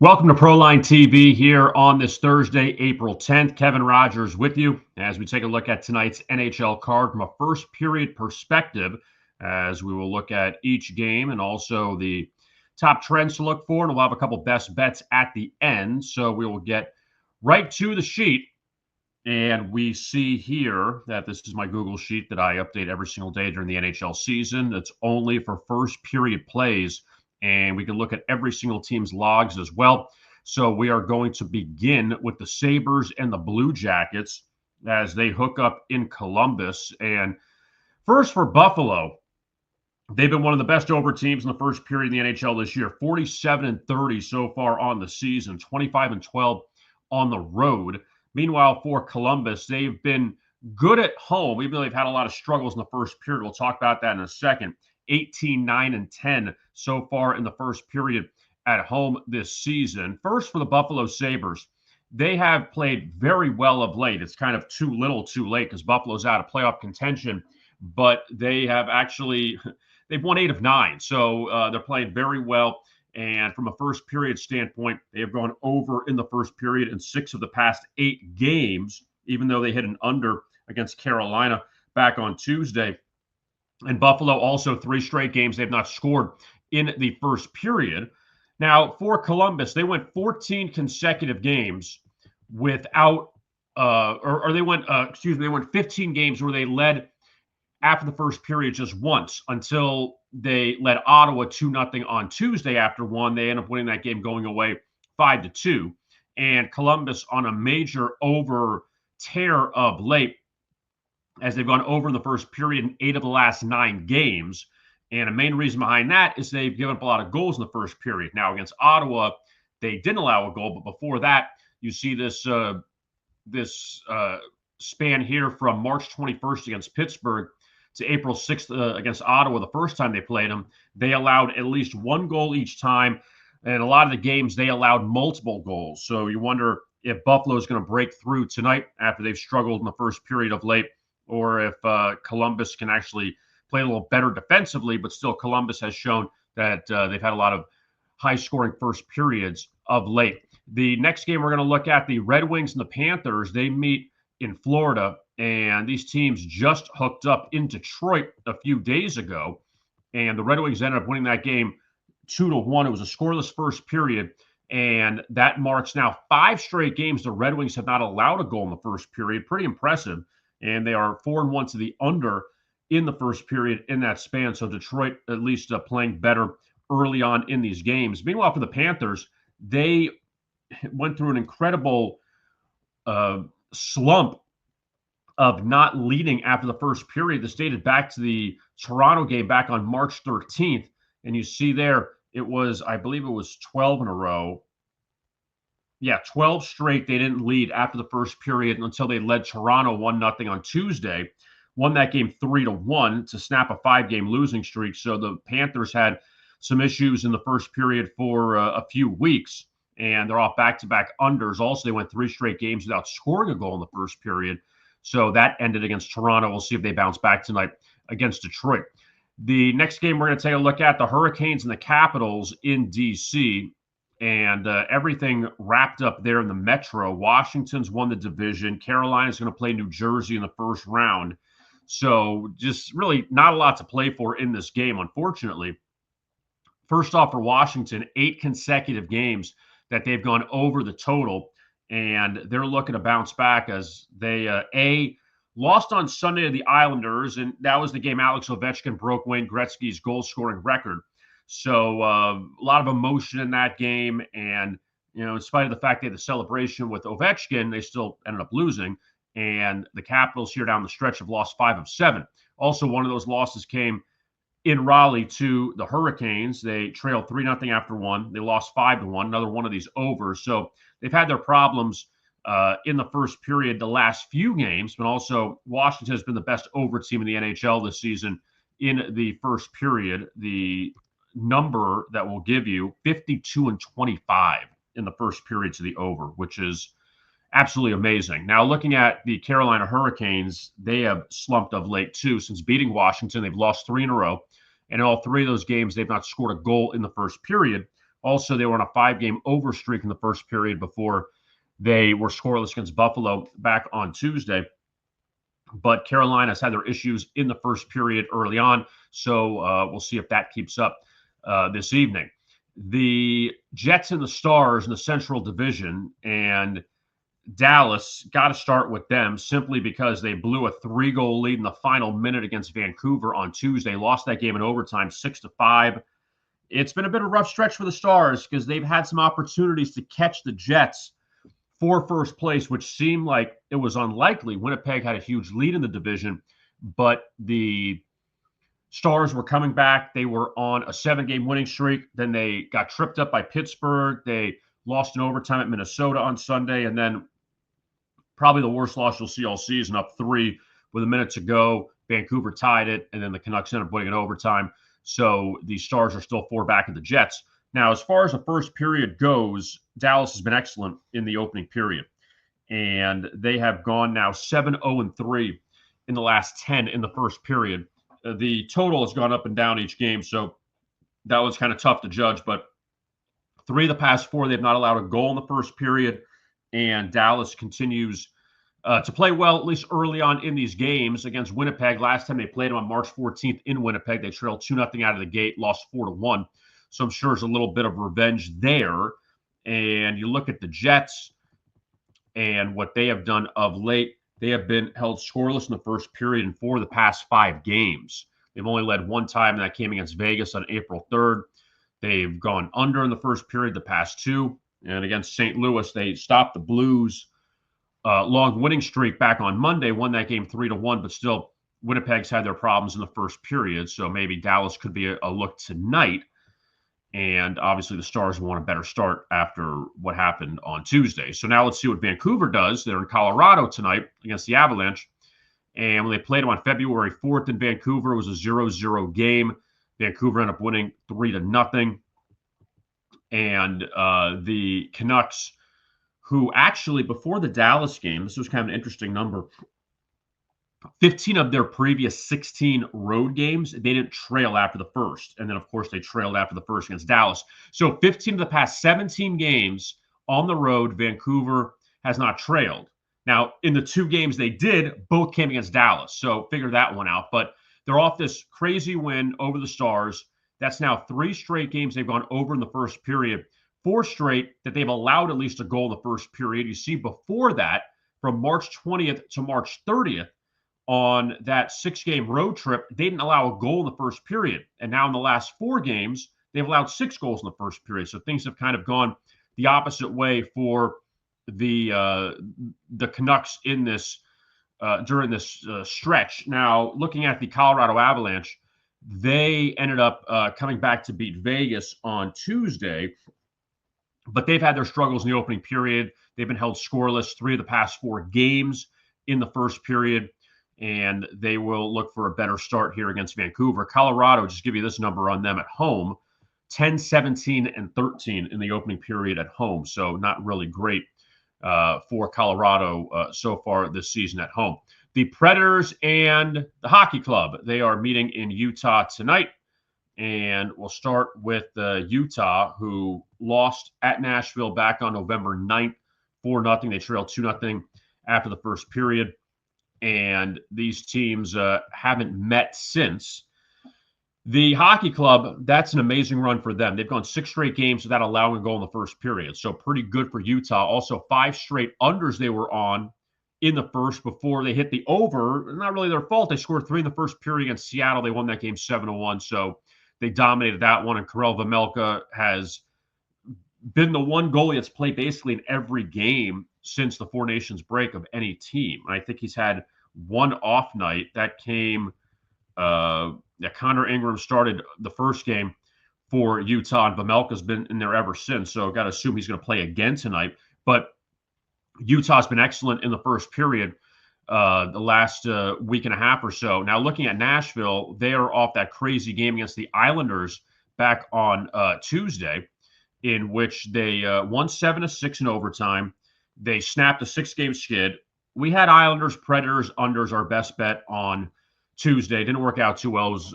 Welcome to Proline TV here on this Thursday, April 10th. Kevin Rogers with you as we take a look at tonight's NHL card from a first period perspective, as we will look at each game and also the top trends to look for. And we'll have a couple best bets at the end. So we will get right to the sheet. And we see here that this is my Google sheet that I update every single day during the NHL season. It's only for first period plays, and we can look at every single team's logs as well. So we are going to begin with the Sabres and the Blue Jackets as they hook up in Columbus. And first for Buffalo, they've been one of the best over teams in the first period in the NHL this year. 47-30 so far on the season, 25-12 on the road. Meanwhile, for Columbus, they've been good at home, even though they've had a lot of struggles in the first period. We'll talk about that in a second. 18-9-10 so far in the first period at home this season. First, for the Buffalo Sabres, they have played very well of late. It's kind of too little too late because Buffalo's out of playoff contention, but they have actually they've won 8 of 9. So they're playing very well. And from a first period standpoint, they have gone over in the first period in 6 of the past 8 games, even though they hit an under against Carolina back on Tuesday. And Buffalo also 3 straight games they've not scored in the first period. Now, for Columbus, they went 14 consecutive games without, they went 15 games where they led after the first period just once until they led Ottawa 2-0 on Tuesday after one. They end up winning that game going away 5-2. And Columbus on a major over tear of late as they've gone over in the first period in 8 of the last 9 games. And a main reason behind that is they've given up a lot of goals in the first period. Now, against Ottawa, they didn't allow a goal, but before that, you see this span here from March 21st against Pittsburgh to April 6th against Ottawa, the first time they played them. They allowed at least 1 goal each time, and a lot of the games they allowed multiple goals. So you wonder if Buffalo is going to break through tonight after they've struggled in the first period of late, or if Columbus can actually play a little better defensively, but still Columbus has shown that they've had a lot of high-scoring first periods of late. The next game we're going to look at, the Red Wings and the Panthers, they meet in Florida, and these teams just hooked up in Detroit a few days ago, and the Red Wings ended up winning that game 2-1. It was a scoreless first period, and that marks now 5 straight games the Red Wings have not allowed a goal in the first period. Pretty impressive, and they are 4-1 to the under in the first period in that span. So Detroit at least playing better early on in these games. Meanwhile, for the Panthers, they went through an incredible slump of not leading after the first period. This dated back to the Toronto game back on March 13th. And you see there, it was, I believe it was 12 in a row. Yeah, 12 straight. They didn't lead after the first period until they led Toronto 1-0 on Tuesday. Won that game 3-1 to snap a 5-game losing streak. So the Panthers had some issues in the first period for a few weeks, and they're off back-to-back unders. Also, they went 3 straight games without scoring a goal in the first period. So that ended against Toronto. We'll see if they bounce back tonight against Detroit. The next game we're going to take a look at, the Hurricanes and the Capitals in D.C., and everything wrapped up there in the Metro. Washington's won the division. Carolina's going to play New Jersey in the first round. So just really not a lot to play for in this game, unfortunately. First off, for Washington, 8 consecutive games that they've gone over the total, and they're looking to bounce back as they, lost on Sunday to the Islanders, and that was the game Alex Ovechkin broke Wayne Gretzky's goal-scoring record. So a lot of emotion in that game, and, in spite of the fact they had the celebration with Ovechkin, they still ended up losing. And the Capitals here down the stretch have lost 5 of 7. Also, one of those losses came in Raleigh to the Hurricanes. They trailed 3-0 after one. They lost 5-1, another one of these overs. So they've had their problems in the first period the last few games, but also Washington has been the best over team in the NHL this season in the first period. The number that will give you 52-25 in the first period to the over, which is absolutely amazing. Now, looking at the Carolina Hurricanes, they have slumped of late too. Since beating Washington, they've lost 3 in a row. And in all 3 of those games, they've not scored a goal in the first period. Also, they were on a 5-game over streak in the first period before they were scoreless against Buffalo back on Tuesday. But Carolina's had their issues in the first period early on, so we'll see if that keeps up this evening. The Jets and the Stars in the Central Division, and Dallas, got to start with them simply because they blew a 3-goal lead in the final minute against Vancouver on Tuesday, lost that game in overtime 6-5. It's been a bit of a rough stretch for the Stars because they've had some opportunities to catch the Jets for first place, which seemed like it was unlikely. Winnipeg had a huge lead in the division, but the Stars were coming back. They were on a 7-game winning streak. Then they got tripped up by Pittsburgh. They lost in overtime at Minnesota on Sunday, and then probably the worst loss you'll see all season, up 3 with a minute to go. Vancouver tied it, and then the Canucks ended up winning in overtime. So the Stars are still 4 back of the Jets. Now, as far as the first period goes, Dallas has been excellent in the opening period, and they have gone now 7-0-3 in the last 10 in the first period. The total has gone up and down each game, so that was kind of tough to judge, but 3 of the past 4, they've not allowed a goal in the first period, and Dallas continues to play well, at least early on in these games. Against Winnipeg, last time they played them on March 14th in Winnipeg, they trailed 2-0 out of the gate, lost 4-1. So I'm sure there's a little bit of revenge there. And you look at the Jets and what they have done of late. They have been held scoreless in the first period in 4 of the past 5 games. They've only led one time, and that came against Vegas on April 3rd. They've gone under in the first period the past 2. And against St. Louis, they stopped the Blues' long winning streak back on Monday, won that game 3-1, but still Winnipeg's had their problems in the first period. So maybe Dallas could be a look tonight. And obviously the Stars want a better start after what happened on Tuesday. So now let's see what Vancouver does. They're in Colorado tonight against the Avalanche. And when they played them on February 4th in Vancouver, it was a 0-0 game. Vancouver ended up winning 3-0. And the Canucks, who actually, before the Dallas game, this was kind of an interesting number, 15 of their previous 16 road games, they didn't trail after the first. And then, of course, they trailed after the first against Dallas. So 15 of the past 17 games on the road, Vancouver has not trailed. Now, in the 2 games they did, both came against Dallas. So figure that one out. But they're off this crazy win over the Stars. That's now 3 straight games they've gone over in the first period. 4 straight that they've allowed at least a goal in the first period. You see, before that, from March 20th to March 30th, on that 6-game road trip, they didn't allow a goal in the first period. And now in the last 4 games, they've allowed 6 goals in the first period. So things have kind of gone the opposite way for the Canucks in this during this stretch. Now, looking at the Colorado Avalanche, they ended up coming back to beat Vegas on Tuesday, but they've had their struggles in the opening period. They've been held scoreless 3 of the past 4 games in the first period, and they will look for a better start here against Vancouver. Colorado, just give you this number on them at home, 10, 17, and 13 in the opening period at home. So not really great for Colorado so far this season at home. The Predators and the Hockey Club, they are meeting in Utah tonight. And we'll start with Utah, who lost at Nashville back on November 9th, 4-0. They trailed 2-0 after the first period. And these teams haven't met since. The Hockey Club, that's an amazing run for them. They've gone 6 straight games without allowing a goal in the first period. So pretty good for Utah. Also, 5 straight unders they were on in the first before they hit the over. Not really their fault. They scored 3 in the first period against Seattle. They won that game 7-1. So they dominated that one. And Karel Vejmelka has been the one goalie that's played basically in every game since the Four Nations break of any team. I think he's had one off night. That came Connor Ingram started the first game for Utah, and Vejmelka's been in there ever since. So got to assume he's going to play again tonight. But Utah's been excellent in the first period the last week and a half or so. Now, looking at Nashville, they are off that crazy game against the Islanders back on Tuesday, in which they won 7-6 in overtime. They snapped a 6-game skid. We had Islanders, Predators, unders our best bet on Tuesday. Didn't work out too well. It was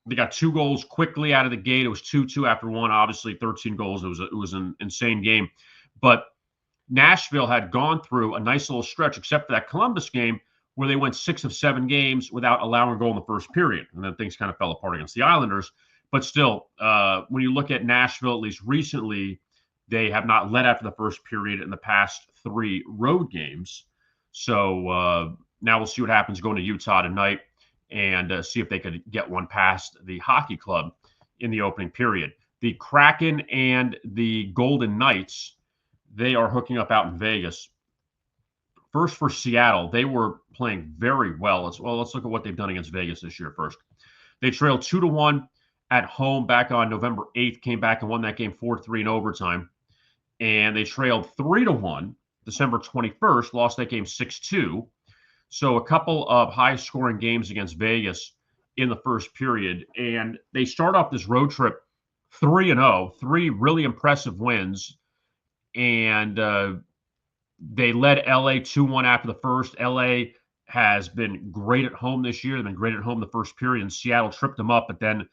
They got 2 goals quickly out of the gate. It was 2-2 after one. Obviously, 13 goals. It was an insane game. But Nashville had gone through a nice little stretch, except for that Columbus game where they went 6 of 7 games without allowing a goal in the first period. And then things kind of fell apart against the Islanders. But still, when you look at Nashville, at least recently, they have not led after the first period in the past 3 road games. So now we'll see what happens going to Utah tonight and see if they could get one past the hockey club in the opening period. The Kraken and the Golden Knights, they are hooking up out in Vegas. First for Seattle, they were playing very well. Let's look at what they've done against Vegas this year first. They trailed 2-1 at home back on November 8th, came back and won that game 4-3 in overtime. And they trailed 3-1 December 21st, lost that game 6-2. So a couple of high-scoring games against Vegas in the first period. And they start off this road trip 3-0, 3 really impressive wins. And they led LA 2-1 after the first. LA has been great at home this year. They've been great at home the first period, and Seattle tripped them up. But then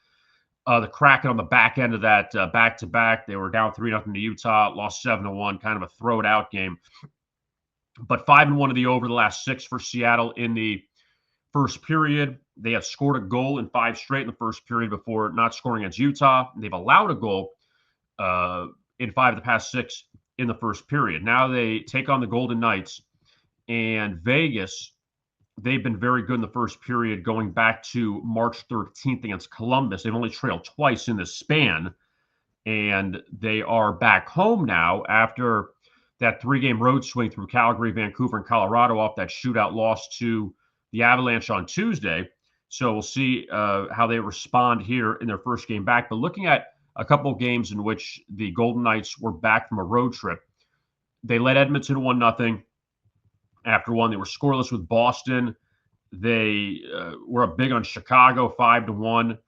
the Kraken on the back end of that back-to-back, they were down 3-0 to Utah, lost 7-1, kind of a throw-it-out game. But 5-1 of the over the last 6 for Seattle in the first period. They have scored a goal in 5 straight in the first period before not scoring against Utah. They've allowed a goal in 5 of the past 6 in the first period. Now they take on the Golden Knights, and Vegas, they've been very good in the first period going back to March 13th against Columbus. They've only trailed twice in this span, and they are back home now after that 3-game road swing through Calgary, Vancouver, and Colorado off that shootout loss to the Avalanche on Tuesday. So we'll see how they respond here in their first game back. But looking at a couple of games in which the Golden Knights were back from a road trip, they led Edmonton 1-0. After one, they were scoreless with Boston. They were up big on Chicago 5-1.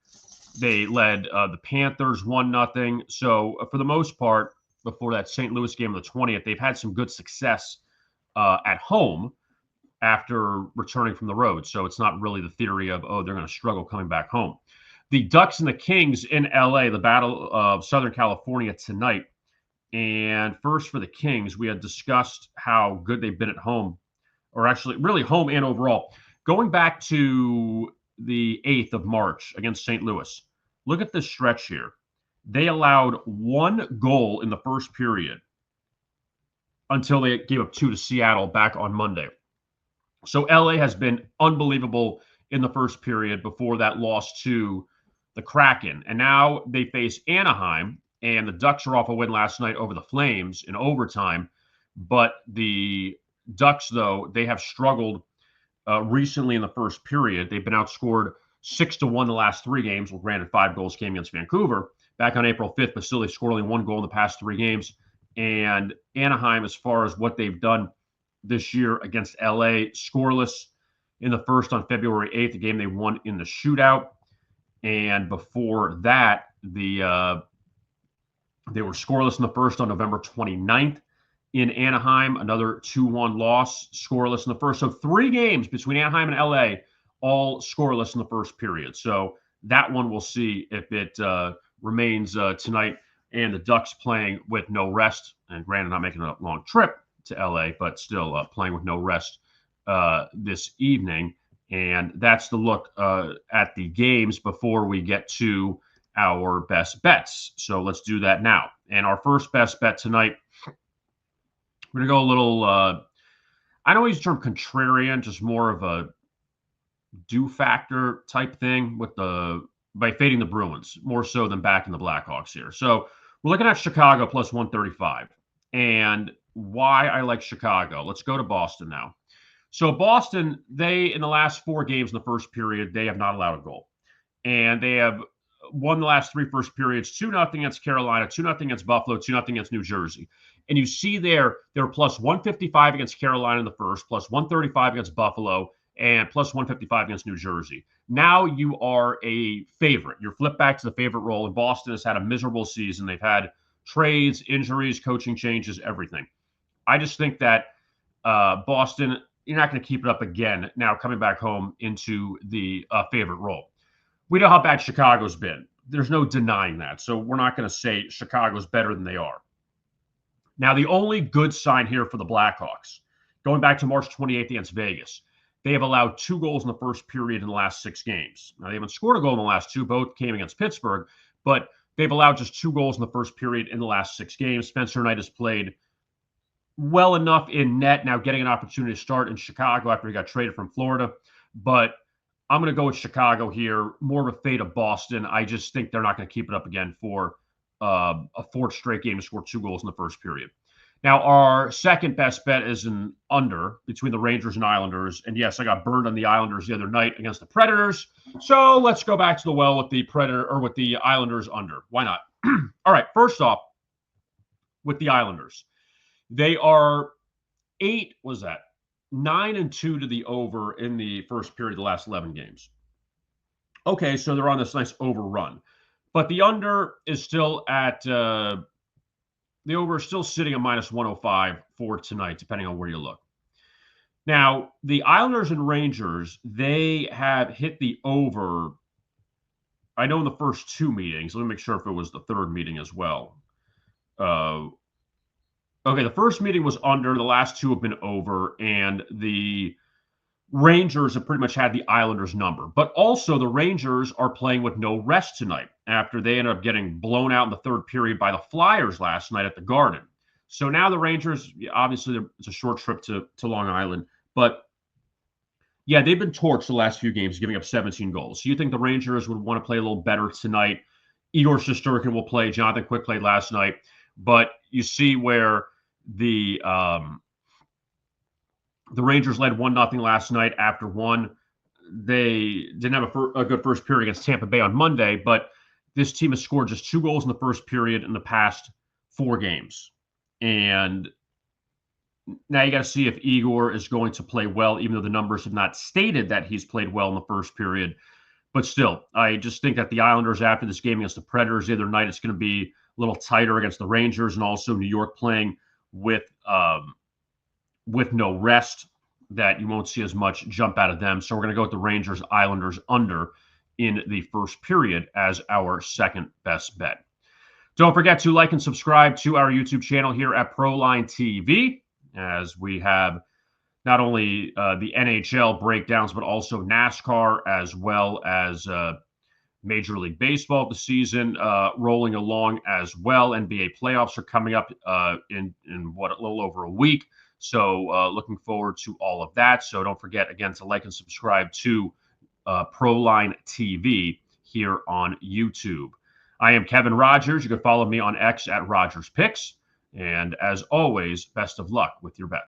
They led the Panthers 1-0. So for the most part, before that St. Louis game on the 20th, they've had some good success at home after returning from the road. So it's not really the theory of, they're going to struggle coming back home. The Ducks and the Kings in LA, the Battle of Southern California tonight. And first for the Kings, we had discussed how good they've been at home, or actually really home and overall. Going back to the 8th of March against St. Louis, look at this stretch here. They allowed 1 goal in the first period until they gave up 2 to Seattle back on Monday. So LA has been unbelievable in the first period before that loss to the Kraken. And now they face Anaheim, and the Ducks are off a win last night over the Flames in overtime. But the Ducks, though, they have struggled recently in the first period. They've been outscored 6-1 the last 3 games. Well, granted, 5 goals came against Vancouver back on April 5th, but still they scored only 1 goal in the past 3 games. And Anaheim, as far as what they've done this year against LA, scoreless in the first on February 8th, the game they won in the shootout. And before that, they were scoreless in the first on November 29th in Anaheim, another 2-1 loss, scoreless in the first. So 3 games between Anaheim and LA, all scoreless in the first period. So that one we'll see if it remains tonight. And the Ducks playing with no rest. And granted, not making a long trip to LA, but still playing with no rest this evening. And that's the look at the games before we get to our best bets. So let's do that now. And our first best bet tonight, we're going to go a little, I don't use the term contrarian, just more of a do factor type thing by fading the Bruins, more so than backing the Blackhawks here. So we're looking at Chicago plus 135. And why I like Chicago. Let's go to Boston now. So Boston, they, in the last 4 games in the first period, they have not allowed a goal. And they have won the last 3 first periods, 2-0 against Carolina, 2-0 against Buffalo, 2-0 against New Jersey. And you see they're plus 155 against Carolina in the first, plus 135 against Buffalo, and plus 155 against New Jersey. Now you are a favorite. You're flipped back to the favorite role, and Boston has had a miserable season. They've had trades, injuries, coaching changes, everything. I just think that Boston, you're not going to keep it up again now coming back home into the favorite role. we know how bad Chicago's been. There's no denying that. So we're not going to say Chicago's better than they are. Now, the only good sign here for the Blackhawks, going back to March 28th against Vegas, they have allowed 2 goals in the first period in the last 6 games. Now, they haven't scored a goal in the last 2. Both came against Pittsburgh, but they've allowed just 2 goals in the first period in the last 6 games. Spencer Knight has played well enough in net, now getting an opportunity to start in Chicago after he got traded from Florida. But I'm going to go with Chicago here. More of a fate of Boston. I just think they're not going to keep it up again for a 4th straight game to score 2 goals in the first period. Now, our second best bet is an under between the Rangers and Islanders. And yes, I got burned on the Islanders the other night against the Predators. So let's go back to the well with the with the Islanders under. Why not? All right. First off, with the Islanders, they are 9-2 to the over in the first period of the last 11 games. Okay, so they're on this nice overrun. But the under is still at the over is still sitting at -105 for tonight, depending on where you look. Now, the Islanders and Rangers, they have hit the over, I know in the first 2 meetings. Let me make sure if it was the 3rd meeting as well. Okay, the first meeting was under. The last 2 have been over, and the Rangers have pretty much had the Islanders number. But also, the Rangers are playing with no rest tonight after they ended up getting blown out in the 3rd period by the Flyers last night at the Garden. So now the Rangers, obviously, it's a short trip to Long Island. But, yeah, they've been torched the last few games, giving up 17 goals. So you think the Rangers would want to play a little better tonight. Igor Shesterkin will play. Jonathan Quick played last night. But you see where the Rangers led 1-0 last night after 1. They didn't have a good first period against Tampa Bay on Monday, but this team has scored just 2 goals in the first period in the past 4 games. And now you got to see if Igor is going to play well, even though the numbers have not stated that he's played well in the first period. But still, I just think that the Islanders, after this game against the Predators the other night, it's going to be a little tighter against the Rangers, and also New York playing with no rest, that you won't see as much jump out of them. So we're going to go with the Rangers Islanders under in the first period as our second best bet. Don't forget to like and subscribe to our YouTube channel here at Proline TV, as we have not only the NHL breakdowns, but also NASCAR, as well as Major League Baseball this season rolling along as well. NBA playoffs are coming up in a little over a week. So looking forward to all of that. So don't forget, again, to like and subscribe to Proline TV here on YouTube. I am Kevin Rogers. You can follow me on X at Rogers Picks. And as always, best of luck with your bets.